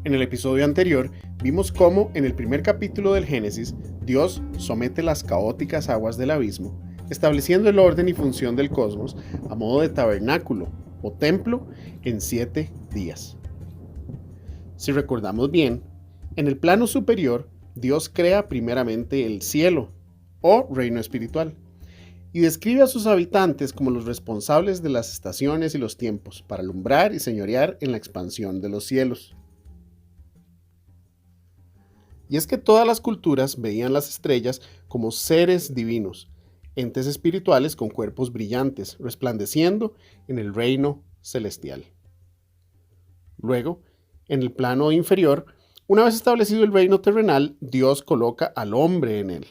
En el episodio anterior vimos cómo en el primer capítulo del Génesis Dios somete las caóticas aguas del abismo, estableciendo el orden y función del cosmos a modo de tabernáculo o templo en 7 días. Si recordamos bien, en el plano superior Dios crea primeramente el cielo o reino espiritual y describe a sus habitantes como los responsables de las estaciones y los tiempos para alumbrar y señorear en la expansión de los cielos. Y es que todas las culturas veían las estrellas como seres divinos, entes espirituales con cuerpos brillantes, resplandeciendo en el reino celestial. Luego, en el plano inferior, una vez establecido el reino terrenal, Dios coloca al hombre en él.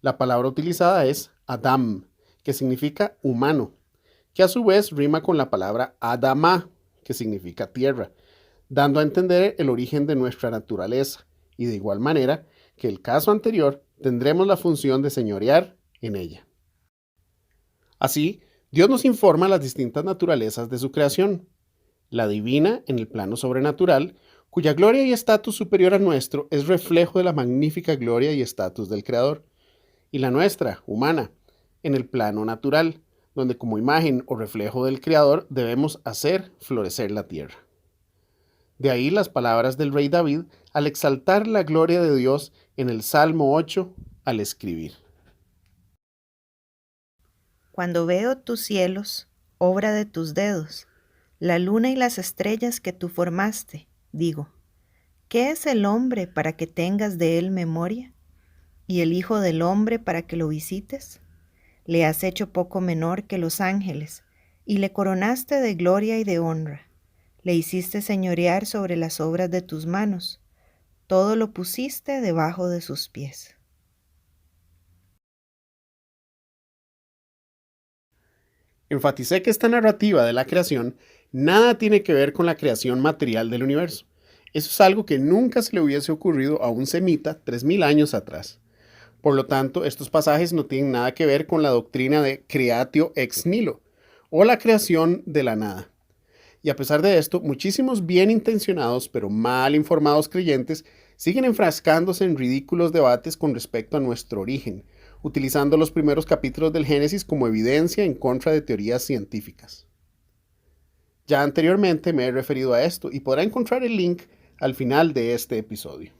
La palabra utilizada es Adam, que significa humano, que a su vez rima con la palabra Adama, que significa tierra, dando a entender el origen de nuestra naturaleza, y de igual manera que el caso anterior tendremos la función de señorear en ella. Así, Dios nos informa las distintas naturalezas de su creación, la divina en el plano sobrenatural, cuya gloria y estatus superior al nuestro es reflejo de la magnífica gloria y estatus del Creador, y la nuestra, humana, en el plano natural, donde como imagen o reflejo del Creador debemos hacer florecer la tierra. De ahí las palabras del rey David al exaltar la gloria de Dios en el Salmo 8 al escribir: Cuando veo tus cielos, obra de tus dedos, la luna y las estrellas que tú formaste, digo, ¿qué es el hombre para que tengas de él memoria? ¿Y el hijo del hombre para que lo visites? Le has hecho poco menor que los ángeles, y le coronaste de gloria y de honra. Le hiciste señorear sobre las obras de tus manos. Todo lo pusiste debajo de sus pies. Enfaticé que esta narrativa de la creación nada tiene que ver con la creación material del universo. Eso es algo que nunca se le hubiese ocurrido a un semita 3000 años atrás. Por lo tanto, estos pasajes no tienen nada que ver con la doctrina de creatio ex nihilo, o la creación de la nada. Y a pesar de esto, muchísimos bien intencionados pero mal informados creyentes siguen enfrascándose en ridículos debates con respecto a nuestro origen, utilizando los primeros capítulos del Génesis como evidencia en contra de teorías científicas. Ya anteriormente me he referido a esto y podrá encontrar el link al final de este episodio.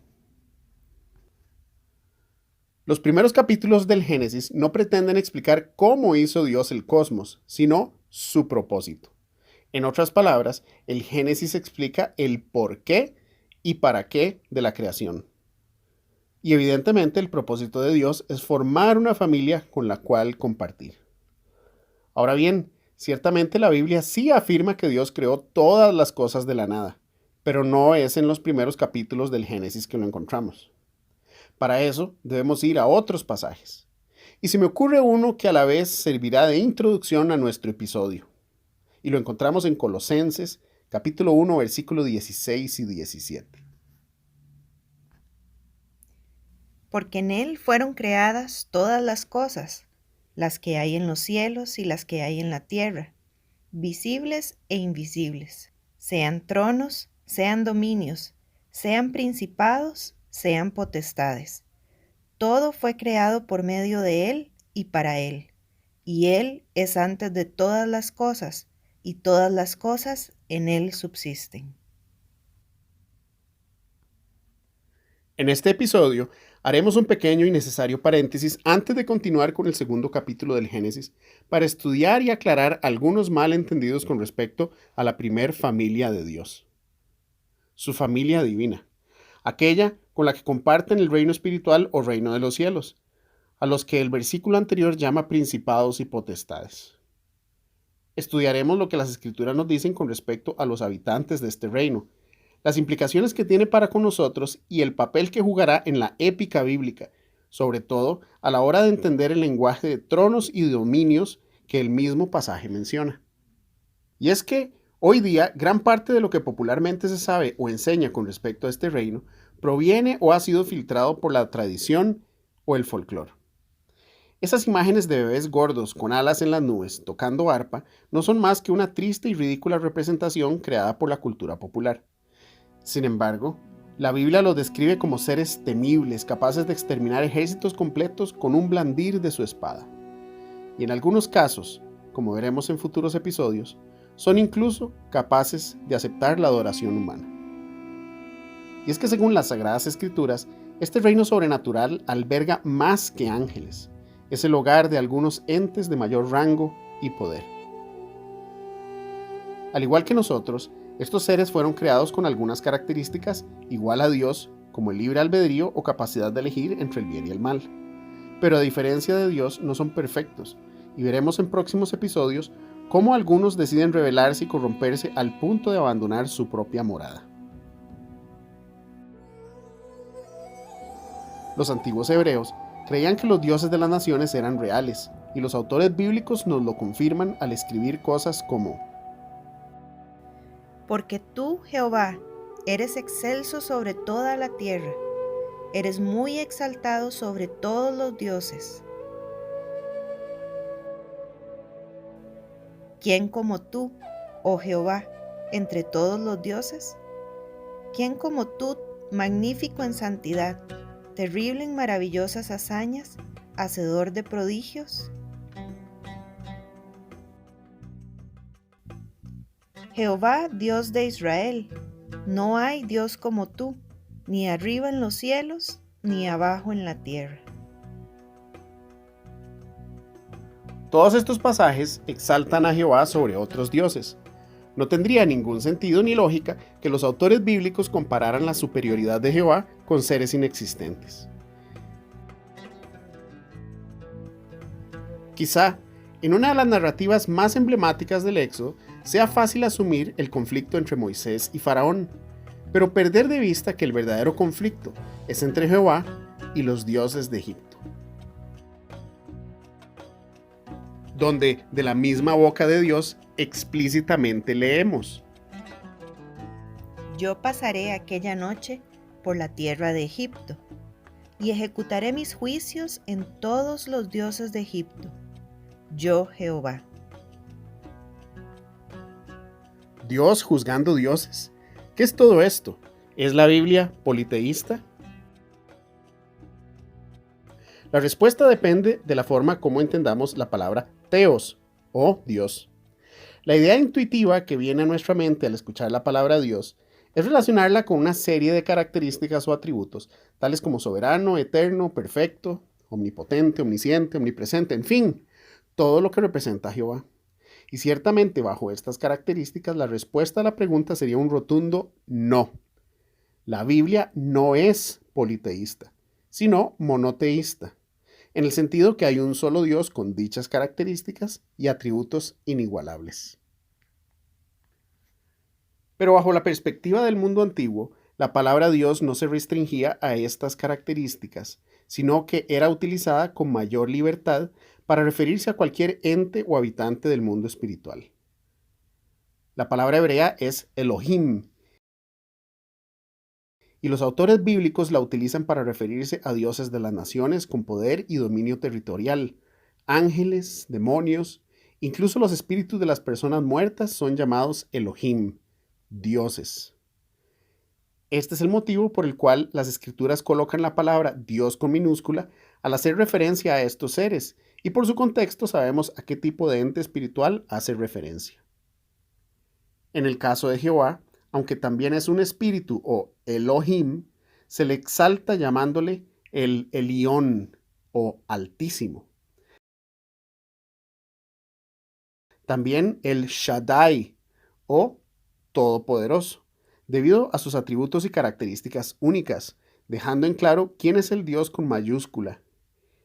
Los primeros capítulos del Génesis no pretenden explicar cómo hizo Dios el cosmos, sino su propósito. En otras palabras, el Génesis explica el por qué y para qué de la creación. Y evidentemente el propósito de Dios es formar una familia con la cual compartir. Ahora bien, ciertamente la Biblia sí afirma que Dios creó todas las cosas de la nada, pero no es en los primeros capítulos del Génesis que lo encontramos. Para eso debemos ir a otros pasajes. Y se me ocurre uno que a la vez servirá de introducción a nuestro episodio. Y lo encontramos en Colosenses, capítulo 1, versículos 16 y 17. Porque en él fueron creadas todas las cosas, las que hay en los cielos y las que hay en la tierra, visibles e invisibles, sean tronos, sean dominios, sean principados, sean potestades. Todo fue creado por medio de él y para él, y él es antes de todas las cosas, y todas las cosas en él subsisten. En este episodio haremos un pequeño y necesario paréntesis antes de continuar con el segundo capítulo del Génesis para estudiar y aclarar algunos malentendidos con respecto a la primer familia de Dios. Su familia divina, aquella con la que comparten el reino espiritual o reino de los cielos, a los que el versículo anterior llama principados y potestades. Estudiaremos lo que las escrituras nos dicen con respecto a los habitantes de este reino, las implicaciones que tiene para con nosotros y el papel que jugará en la épica bíblica, sobre todo a la hora de entender el lenguaje de tronos y dominios que el mismo pasaje menciona. Y es que hoy día gran parte de lo que popularmente se sabe o enseña con respecto a este reino proviene o ha sido filtrado por la tradición o el folclore. Esas imágenes de bebés gordos con alas en las nubes tocando arpa no son más que una triste y ridícula representación creada por la cultura popular. Sin embargo, la Biblia los describe como seres temibles, capaces de exterminar ejércitos completos con un blandir de su espada. Y en algunos casos, como veremos en futuros episodios, son incluso capaces de aceptar la adoración humana. Y es que según las Sagradas Escrituras, este reino sobrenatural alberga más que ángeles. Es el hogar de algunos entes de mayor rango y poder. Al igual que nosotros, estos seres fueron creados con algunas características igual a Dios, como el libre albedrío o capacidad de elegir entre el bien y el mal. Pero a diferencia de Dios, no son perfectos, y veremos en próximos episodios cómo algunos deciden rebelarse y corromperse al punto de abandonar su propia morada. Los antiguos hebreos creían que los dioses de las naciones eran reales, y los autores bíblicos nos lo confirman al escribir cosas como: Porque tú, Jehová, eres excelso sobre toda la tierra, eres muy exaltado sobre todos los dioses. ¿Quién como tú, oh Jehová, entre todos los dioses? ¿Quién como tú, magnífico en santidad, terrible en maravillosas hazañas, hacedor de prodigios? Jehová, Dios de Israel, no hay Dios como tú, ni arriba en los cielos, ni abajo en la tierra. Todos estos pasajes exaltan a Jehová sobre otros dioses. No tendría ningún sentido ni lógica que los autores bíblicos compararan la superioridad de Jehová con seres inexistentes. Quizá, en una de las narrativas más emblemáticas del Éxodo, sea fácil asumir el conflicto entre Moisés y Faraón, pero perder de vista que el verdadero conflicto es entre Jehová y los dioses de Egipto, donde de la misma boca de Dios explícitamente leemos: Yo pasaré aquella noche por la tierra de Egipto, y ejecutaré mis juicios en todos los dioses de Egipto. Yo, Jehová. Dios juzgando dioses. ¿Qué es todo esto? ¿Es la Biblia politeísta? La respuesta depende de la forma como entendamos la palabra Theos o Dios. La idea intuitiva que viene a nuestra mente al escuchar la palabra Dios es relacionarla con una serie de características o atributos, tales como soberano, eterno, perfecto, omnipotente, omnisciente, omnipresente, en fin, todo lo que representa a Jehová. Y ciertamente bajo estas características la respuesta a la pregunta sería un rotundo no. La Biblia no es politeísta, sino monoteísta, en el sentido que hay un solo Dios con dichas características y atributos inigualables. Pero bajo la perspectiva del mundo antiguo, la palabra Dios no se restringía a estas características, sino que era utilizada con mayor libertad para referirse a cualquier ente o habitante del mundo espiritual. La palabra hebrea es Elohim, y los autores bíblicos la utilizan para referirse a dioses de las naciones con poder y dominio territorial, ángeles, demonios, incluso los espíritus de las personas muertas son llamados Elohim, dioses. Este es el motivo por el cual las escrituras colocan la palabra Dios con minúscula al hacer referencia a estos seres, y por su contexto sabemos a qué tipo de ente espiritual hace referencia. En el caso de Jehová, aunque también es un espíritu o Elohim, se le exalta llamándole el Elión o Altísimo. También el Shaddai o Todopoderoso, debido a sus atributos y características únicas, dejando en claro quién es el Dios con mayúscula,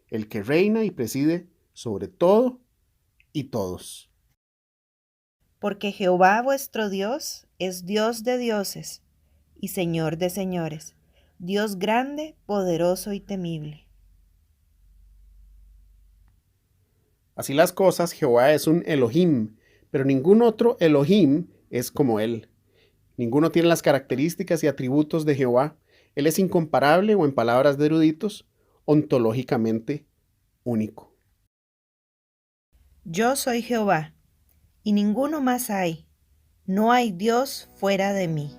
el que reina y preside sobre todo y todos. Porque Jehová vuestro Dios es Dios de dioses y Señor de señores, Dios grande, poderoso y temible. Así las cosas, Jehová es un Elohim, pero ningún otro Elohim es como él. Ninguno tiene las características y atributos de Jehová. Él es incomparable o, en palabras de eruditos, ontológicamente único. Yo soy Jehová, y ninguno más hay. No hay Dios fuera de mí.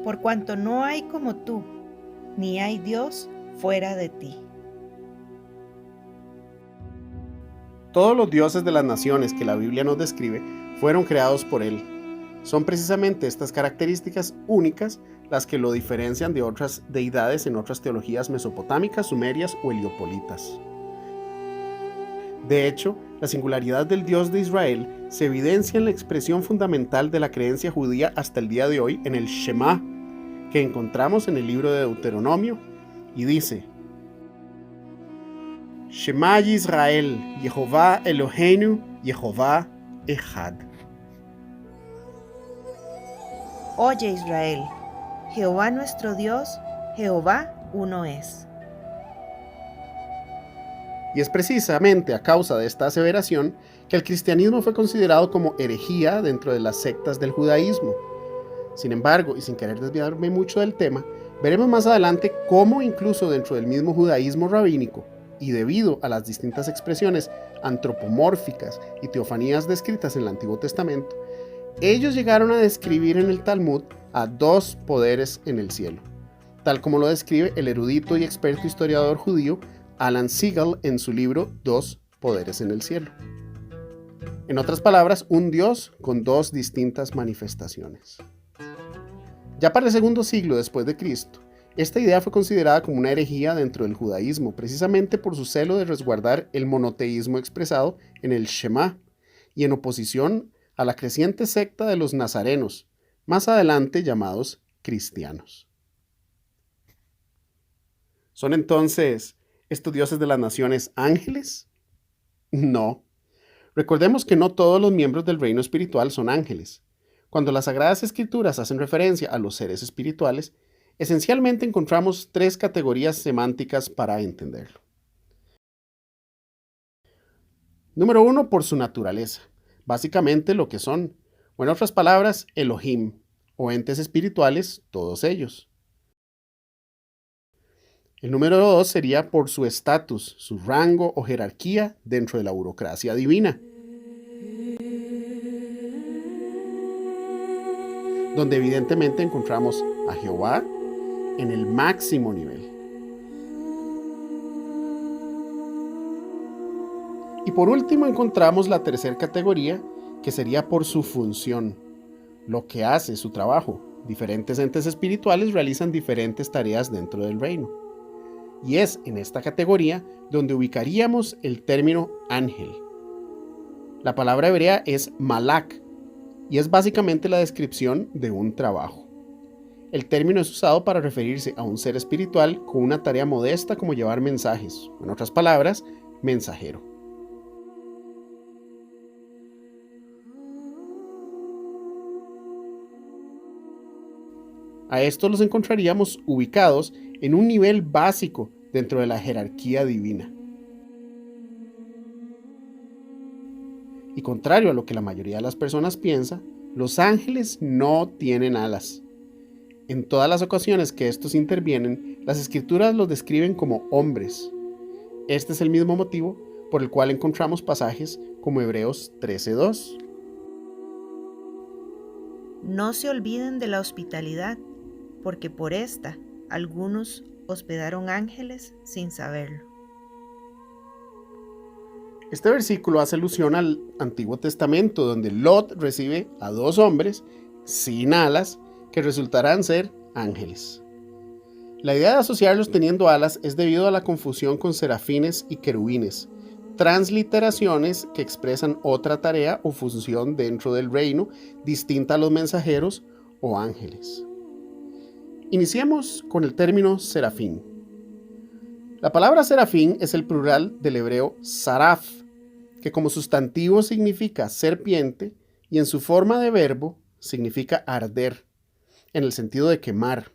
Por cuanto no hay como tú, ni hay Dios fuera de ti. Todos los dioses de las naciones que la Biblia nos describe fueron creados por Él. Son precisamente estas características únicas las que lo diferencian de otras deidades en otras teologías mesopotámicas, sumerias o heliopolitas. De hecho, la singularidad del Dios de Israel se evidencia en la expresión fundamental de la creencia judía hasta el día de hoy en el Shema, que encontramos en el libro de Deuteronomio, y dice: Shema Yisrael, Yehová Eloheinu, Yehová Echad. Oye Israel, Jehová nuestro Dios, Jehová uno es. Y es precisamente a causa de esta aseveración que el cristianismo fue considerado como herejía dentro de las sectas del judaísmo. Sin embargo, y sin querer desviarme mucho del tema, veremos más adelante cómo incluso dentro del mismo judaísmo rabínico, y debido a las distintas expresiones antropomórficas y teofanías descritas en el Antiguo Testamento, ellos llegaron a describir en el Talmud a dos poderes en el cielo, tal como lo describe el erudito y experto historiador judío Alan Siegel en su libro Dos poderes en el cielo. En otras palabras, un Dios con dos distintas manifestaciones. Ya para el segundo siglo después de Cristo, esta idea fue considerada como una herejía dentro del judaísmo, precisamente por su celo de resguardar el monoteísmo expresado en el Shema y en oposición a la creciente secta de los nazarenos, más adelante llamados cristianos. ¿Son entonces estos dioses de las naciones ángeles? No. Recordemos que no todos los miembros del reino espiritual son ángeles. Cuando las Sagradas Escrituras hacen referencia a los seres espirituales, esencialmente encontramos tres categorías semánticas para entenderlo. Número 1, por su naturaleza. Básicamente lo que son, o en otras palabras, Elohim, o entes espirituales, todos ellos. El número 2 sería por su estatus, su rango o jerarquía dentro de la burocracia divina, donde evidentemente encontramos a Jehová en el máximo nivel. Y por último encontramos la tercera categoría, que sería por su función, lo que hace su trabajo. Diferentes entes espirituales realizan diferentes tareas dentro del reino. Y es en esta categoría donde ubicaríamos el término ángel. La palabra hebrea es malak y es básicamente la descripción de un trabajo. El término es usado para referirse a un ser espiritual con una tarea modesta como llevar mensajes, en otras palabras, mensajero. A estos los encontraríamos ubicados en un nivel básico dentro de la jerarquía divina. Y contrario a lo que la mayoría de las personas piensa, los ángeles no tienen alas. En todas las ocasiones que estos intervienen, las escrituras los describen como hombres. Este es el mismo motivo por el cual encontramos pasajes como Hebreos 13:2. No se olviden de la hospitalidad, porque por esta algunos hospedaron ángeles sin saberlo. Este versículo hace alusión al Antiguo Testamento, donde Lot recibe a dos hombres sin alas que resultarán ser ángeles. La idea de asociarlos teniendo alas es debido a la confusión con serafines y querubines, transliteraciones que expresan otra tarea o función dentro del reino distinta a los mensajeros o ángeles. Iniciemos con el término serafín. La palabra serafín es el plural del hebreo saraf, que como sustantivo significa serpiente y en su forma de verbo significa arder, en el sentido de quemar.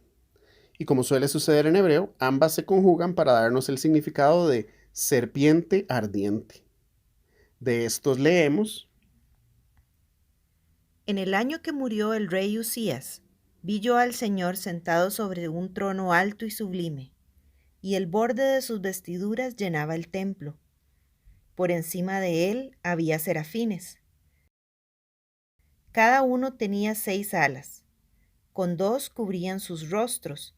Y como suele suceder en hebreo, ambas se conjugan para darnos el significado de serpiente ardiente. De estos leemos: En el año que murió el rey Usías, vi yo al Señor sentado sobre un trono alto y sublime, y el borde de sus vestiduras llenaba el templo. Por encima de él había serafines. Cada uno tenía 6 alas. Con 2 cubrían sus rostros,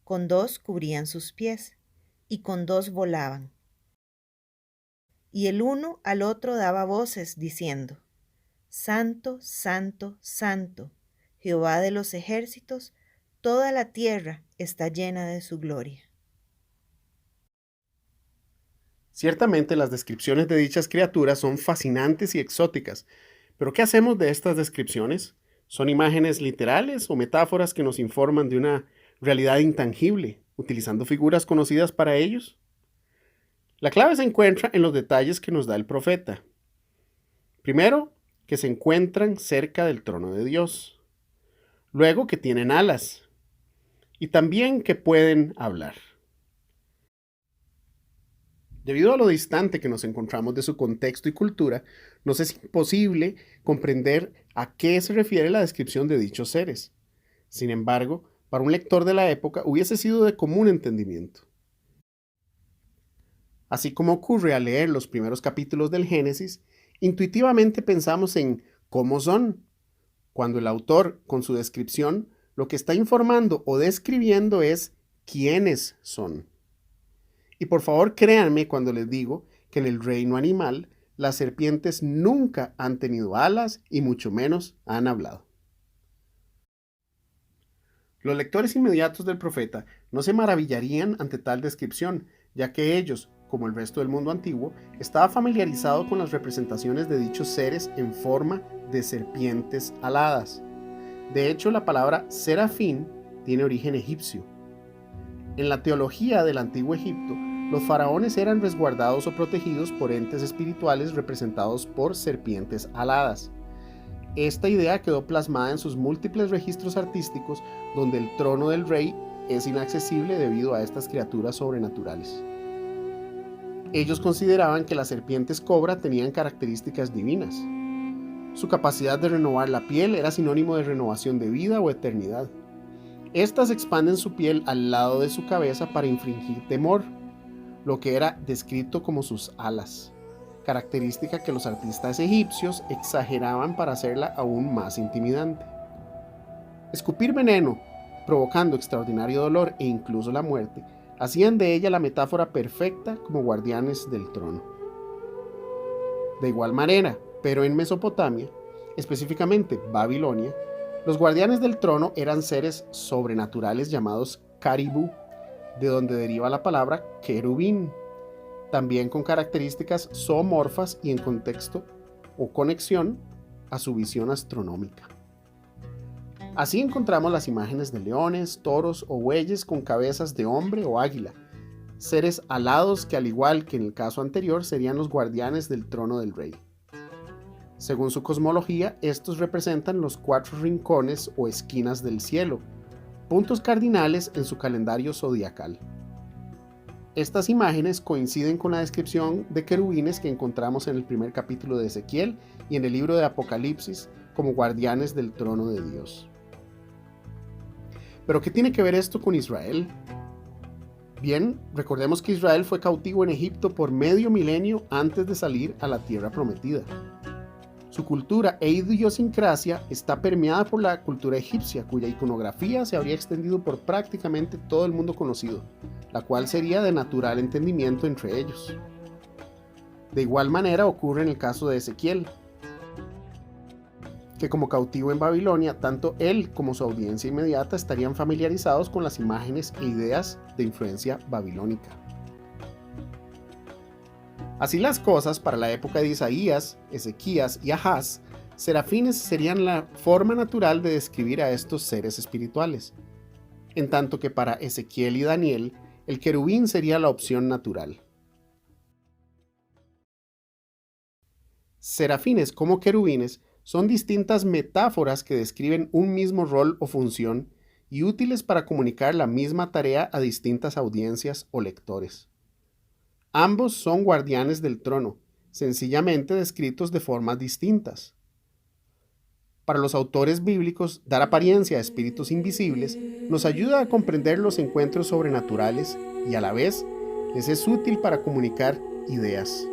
con 2 cubrían sus pies, y con 2 volaban. Y el uno al otro daba voces, diciendo: Santo, Santo, Santo, Jehová de los ejércitos, toda la tierra está llena de su gloria. Ciertamente las descripciones de dichas criaturas son fascinantes y exóticas, pero ¿qué hacemos de estas descripciones? ¿Son imágenes literales o metáforas que nos informan de una realidad intangible, utilizando figuras conocidas para ellos? La clave se encuentra en los detalles que nos da el profeta. Primero, que se encuentran cerca del trono de Dios. Luego, que tienen alas. Y también que pueden hablar. Debido a lo distante que nos encontramos de su contexto y cultura, nos es imposible comprender a qué se refiere la descripción de dichos seres. Sin embargo, para un lector de la época hubiese sido de común entendimiento. Así como ocurre al leer los primeros capítulos del Génesis, intuitivamente pensamos en cómo son, cuando el autor, con su descripción, lo que está informando o describiendo es quiénes son. Y por favor créanme cuando les digo que en el reino animal las serpientes nunca han tenido alas y mucho menos han hablado. Los lectores inmediatos del profeta no se maravillarían ante tal descripción, ya que ellos, como el resto del mundo antiguo, estaba familiarizado con las representaciones de dichos seres en forma de serpientes aladas. De hecho, la palabra serafín tiene origen egipcio. En la teología del antiguo Egipto, los faraones eran resguardados o protegidos por entes espirituales representados por serpientes aladas. Esta idea quedó plasmada en sus múltiples registros artísticos, donde el trono del rey es inaccesible debido a estas criaturas sobrenaturales. Ellos consideraban que las serpientes cobra tenían características divinas. Su capacidad de renovar la piel era sinónimo de renovación de vida o eternidad. Estas expanden su piel al lado de su cabeza para infligir temor, lo que era descrito como sus alas, característica que los artistas egipcios exageraban para hacerla aún más intimidante. Escupir veneno, provocando extraordinario dolor e incluso la muerte, hacían de ella la metáfora perfecta como guardianes del trono. De igual manera, pero en Mesopotamia, específicamente Babilonia, los guardianes del trono eran seres sobrenaturales llamados caribú, de donde deriva la palabra querubín, también con características zoomorfas y en contexto o conexión a su visión astronómica. Así encontramos las imágenes de leones, toros o bueyes con cabezas de hombre o águila, seres alados que al igual que en el caso anterior serían los guardianes del trono del rey. Según su cosmología, estos representan los 4 rincones o esquinas del cielo, puntos cardinales en su calendario zodiacal. Estas imágenes coinciden con la descripción de querubines que encontramos en el primer capítulo de Ezequiel y en el libro de Apocalipsis como guardianes del trono de Dios. ¿Pero qué tiene que ver esto con Israel? Bien, recordemos que Israel fue cautivo en Egipto por medio milenio antes de salir a la tierra prometida. Su cultura e idiosincrasia está permeada por la cultura egipcia, cuya iconografía se habría extendido por prácticamente todo el mundo conocido, la cual sería de natural entendimiento entre ellos. De igual manera ocurre en el caso de Ezequiel, que como cautivo en Babilonia, tanto él como su audiencia inmediata estarían familiarizados con las imágenes e ideas de influencia babilónica. Así las cosas, para la época de Isaías, Ezequías y Ahaz, serafines serían la forma natural de describir a estos seres espirituales, en tanto que para Ezequiel y Daniel, el querubín sería la opción natural. Serafines como querubines son distintas metáforas que describen un mismo rol o función y útiles para comunicar la misma tarea a distintas audiencias o lectores. Ambos son guardianes del trono, sencillamente descritos de formas distintas. Para los autores bíblicos, dar apariencia a espíritus invisibles nos ayuda a comprender los encuentros sobrenaturales y a la vez les es útil para comunicar ideas.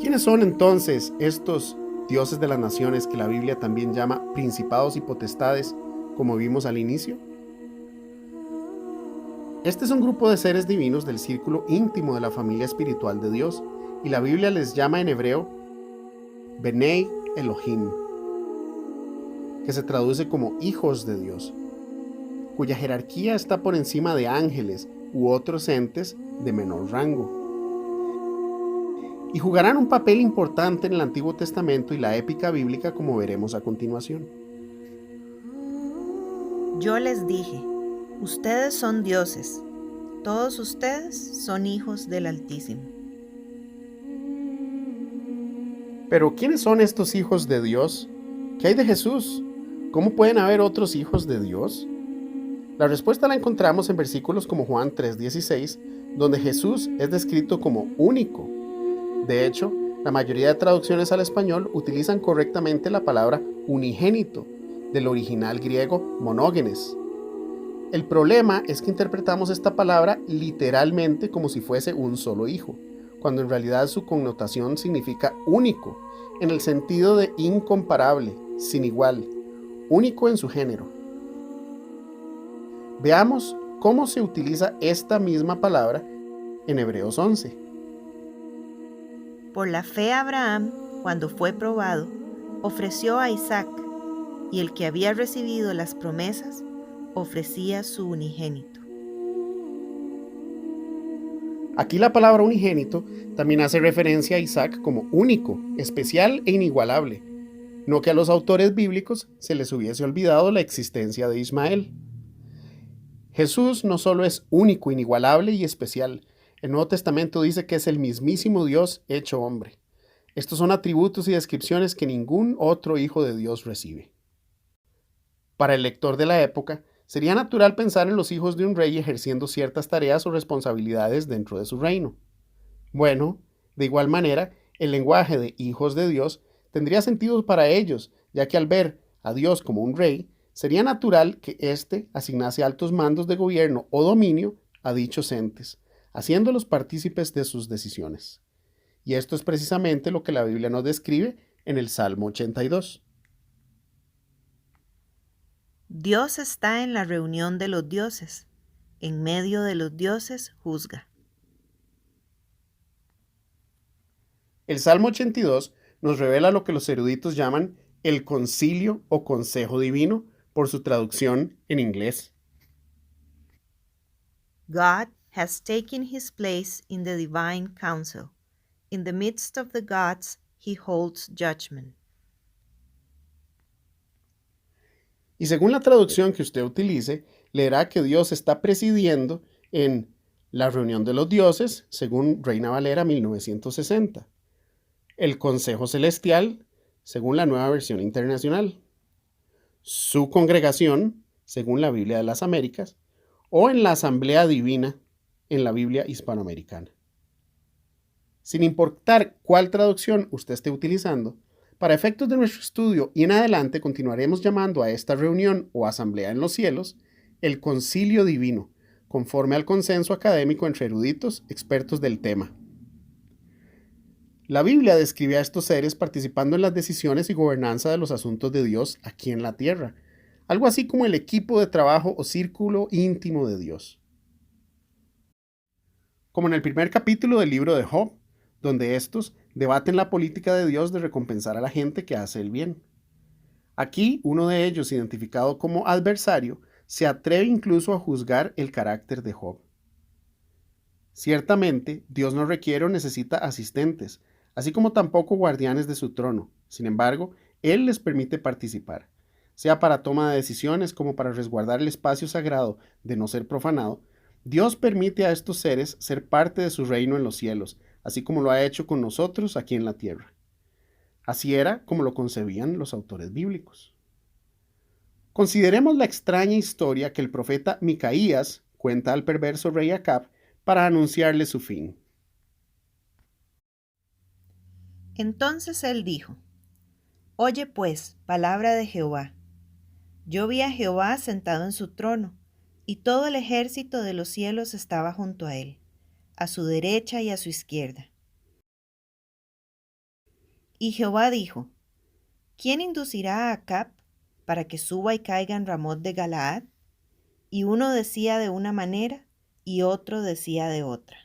¿Quiénes son entonces estos dioses de las naciones que la Biblia también llama principados y potestades, como vimos al inicio? Este es un grupo de seres divinos del círculo íntimo de la familia espiritual de Dios, y la Biblia les llama en hebreo Benei Elohim, que se traduce como hijos de Dios, cuya jerarquía está por encima de ángeles u otros entes de menor rango. Y jugarán un papel importante en el Antiguo Testamento y la épica bíblica, como veremos a continuación. Yo les dije, ustedes son dioses, todos ustedes son hijos del Altísimo. Pero ¿quiénes son estos hijos de Dios? ¿Qué hay de Jesús? ¿Cómo pueden haber otros hijos de Dios? La respuesta la encontramos en versículos como Juan 3:16, donde Jesús es descrito como único. De hecho, la mayoría de traducciones al español utilizan correctamente la palabra unigénito, del original griego monógenes. El problema es que interpretamos esta palabra literalmente como si fuese un solo hijo, cuando en realidad su connotación significa único, en el sentido de incomparable, sin igual, único en su género. Veamos cómo se utiliza esta misma palabra en Hebreos 11. Por la fe Abraham, cuando fue probado, ofreció a Isaac, y el que había recibido las promesas, ofrecía su unigénito. Aquí la palabra unigénito también hace referencia a Isaac como único, especial e inigualable, no que a los autores bíblicos se les hubiese olvidado la existencia de Ismael. Jesús no solo es único, inigualable y especial. El Nuevo Testamento dice que es el mismísimo Dios hecho hombre. Estos son atributos y descripciones que ningún otro hijo de Dios recibe. Para el lector de la época, sería natural pensar en los hijos de un rey ejerciendo ciertas tareas o responsabilidades dentro de su reino. Bueno, de igual manera, el lenguaje de hijos de Dios tendría sentido para ellos, ya que al ver a Dios como un rey, sería natural que éste asignase altos mandos de gobierno o dominio a dichos entes, haciéndolos partícipes de sus decisiones. Y esto es precisamente lo que la Biblia nos describe en el Salmo 82. Dios está en la reunión de los dioses, en medio de los dioses juzga. El Salmo 82 nos revela lo que los eruditos llaman el concilio o consejo divino, por su traducción en inglés. God has taken his place in the divine council. In the midst of the gods, he holds judgment. Y según la traducción que usted utilice, leerá que Dios está presidiendo en la reunión de los dioses, según Reina Valera 1960. El Consejo Celestial, según la Nueva Versión Internacional. Su congregación, según la Biblia de las Américas, o en la Asamblea Divina, en la Biblia hispanoamericana. Sin importar cuál traducción usted esté utilizando, para efectos de nuestro estudio y en adelante continuaremos llamando a esta reunión o asamblea en los cielos el concilio divino, conforme al consenso académico entre eruditos expertos del tema. La Biblia describe a estos seres participando en las decisiones y gobernanza de los asuntos de Dios aquí en la tierra, algo así como el equipo de trabajo o círculo íntimo de Dios. Como en el primer capítulo del libro de Job, donde estos debaten la política de Dios de recompensar a la gente que hace el bien. Aquí, uno de ellos, identificado como adversario, se atreve incluso a juzgar el carácter de Job. Ciertamente, Dios no requiere o necesita asistentes, así como tampoco guardianes de su trono. Sin embargo, Él les permite participar, sea para toma de decisiones como para resguardar el espacio sagrado de no ser profanado. Dios permite a estos seres ser parte de su reino en los cielos, así como lo ha hecho con nosotros aquí en la tierra. Así era como lo concebían los autores bíblicos. Consideremos la extraña historia que el profeta Micaías cuenta al perverso rey Acab para anunciarle su fin. Entonces él dijo, Oye pues, palabra de Jehová. Yo vi a Jehová sentado en su trono, y todo el ejército de los cielos estaba junto a él, a su derecha y a su izquierda. Y Jehová dijo, ¿quién inducirá a Acab para que suba y caiga en Ramot de Galaad? Y uno decía de una manera, y otro decía de otra.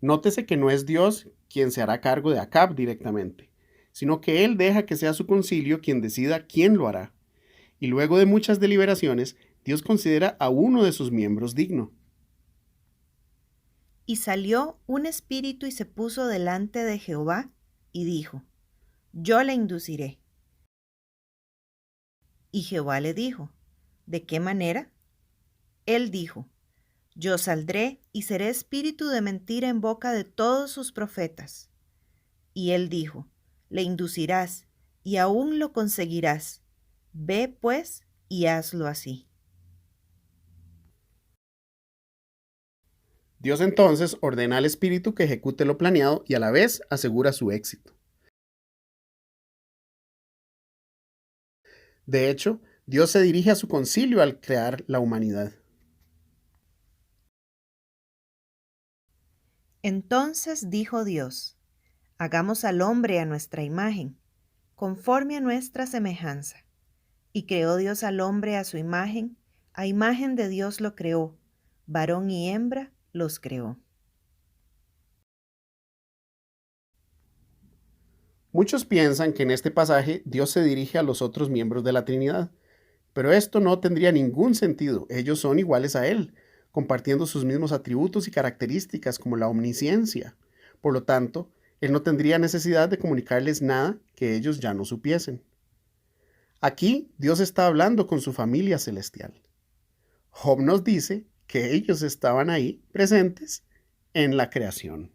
Nótese que no es Dios quien se hará cargo de Acab directamente, sino que él deja que sea su concilio quien decida quién lo hará. Y luego de muchas deliberaciones, Dios considera a uno de sus miembros digno. Y salió un espíritu y se puso delante de Jehová, y dijo, yo le induciré. Y Jehová le dijo, ¿de qué manera? Él dijo, yo saldré y seré espíritu de mentira en boca de todos sus profetas. Y él dijo, le inducirás, y aún lo conseguirás. Ve, pues, y hazlo así. Dios entonces ordena al espíritu que ejecute lo planeado y a la vez asegura su éxito. De hecho, Dios se dirige a su concilio al crear la humanidad. Entonces dijo Dios, hagamos al hombre a nuestra imagen, conforme a nuestra semejanza. Y creó Dios al hombre a su imagen, a imagen de Dios lo creó, varón y hembra los creó. Muchos piensan que en este pasaje Dios se dirige a los otros miembros de la Trinidad, pero esto no tendría ningún sentido. Ellos son iguales a Él, compartiendo sus mismos atributos y características como la omnisciencia. Por lo tanto, Él no tendría necesidad de comunicarles nada que ellos ya no supiesen. Aquí Dios está hablando con su familia celestial. Job nos dice que ellos estaban ahí presentes en la creación.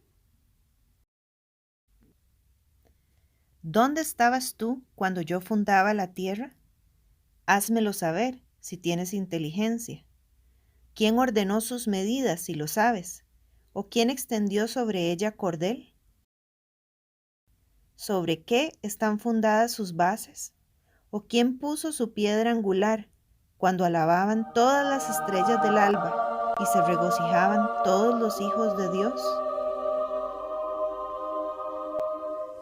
¿Dónde estabas tú cuando yo fundaba la tierra? Házmelo saber, si tienes inteligencia. ¿Quién ordenó sus medidas, si lo sabes? ¿O quién extendió sobre ella cordel? ¿Sobre qué están fundadas sus bases? ¿O quién puso su piedra angular cuando alababan todas las estrellas del alba y se regocijaban todos los hijos de Dios?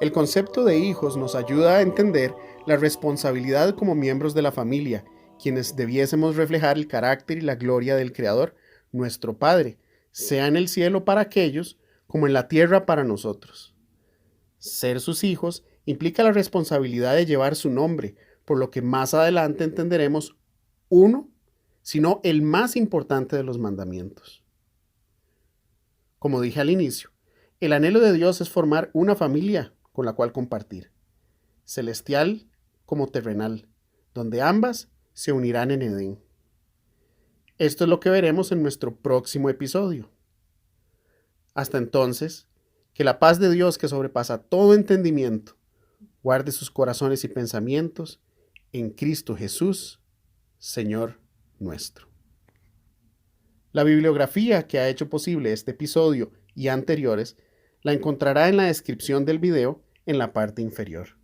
El concepto de hijos nos ayuda a entender la responsabilidad como miembros de la familia, quienes debiésemos reflejar el carácter y la gloria del Creador, nuestro Padre, sea en el cielo para aquellos como en la tierra para nosotros. Ser sus hijos implica la responsabilidad de llevar su nombre, por lo que más adelante entenderemos uno, sino el más importante de los mandamientos. Como dije al inicio, el anhelo de Dios es formar una familia con la cual compartir, celestial como terrenal, donde ambas se unirán en Edén. Esto es lo que veremos en nuestro próximo episodio. Hasta entonces, que la paz de Dios que sobrepasa todo entendimiento, guarde sus corazones y pensamientos en Cristo Jesús, Señor nuestro. La bibliografía que ha hecho posible este episodio y anteriores la encontrará en la descripción del video en la parte inferior.